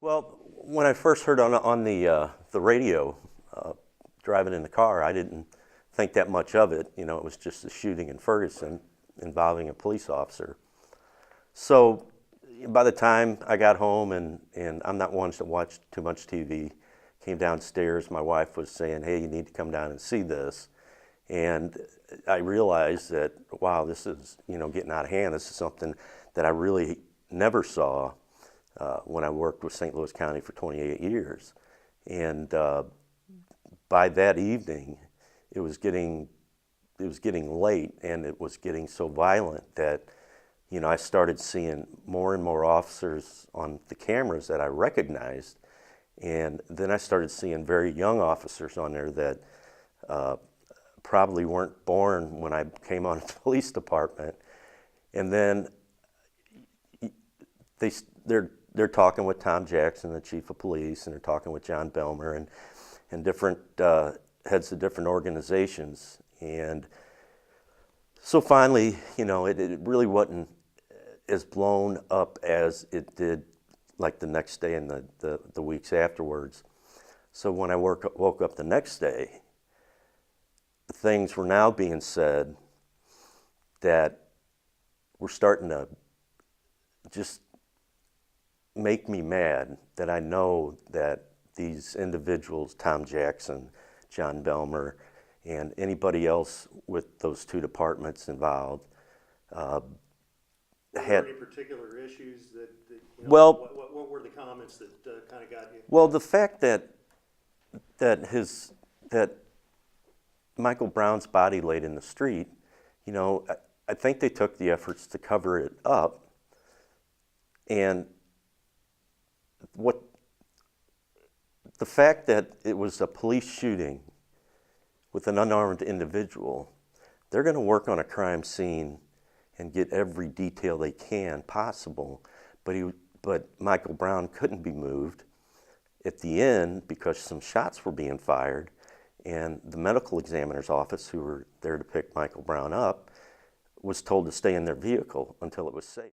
Well, when I first heard on the radio, driving in the car, I didn't think that much of it. You know, it was just a shooting in Ferguson involving a police officer. So by the time I got home, and I'm not one to watch too much TV, came downstairs, my wife was saying, "Hey, you need to come down and see this." And I realized that, wow, this is, getting out of hand. This is something that I really never saw when I worked with St. Louis County for 28 years. And by that evening, it was getting late, and it was getting so violent that, I started seeing more and more officers on the cameras that I recognized. And then I started seeing very young officers on there that probably weren't born when I came on the police department. And then they're talking with Tom Jackson, the chief of police, and they're talking with John Belmer and different heads of different organizations. And so finally, it really wasn't as blown up as it did like the next day and the weeks afterwards. So when I woke up the next day, things were now being said that were starting to just make me mad, that I know that these individuals, Tom Jackson, John Belmer, and anybody else with those two departments involved, Were had. there any particular issues that Well, what were the comments that kind of got you? well, the fact that that Michael Brown's body laid in the street, I think they took the efforts to cover it up, and the fact that it was a police shooting with an unarmed individual, they're going to work on a crime scene and get every detail they can possible, but Michael Brown couldn't be moved at the end because some shots were being fired, and the medical examiner's office, who were there to pick Michael Brown up, was told to stay in their vehicle until it was safe.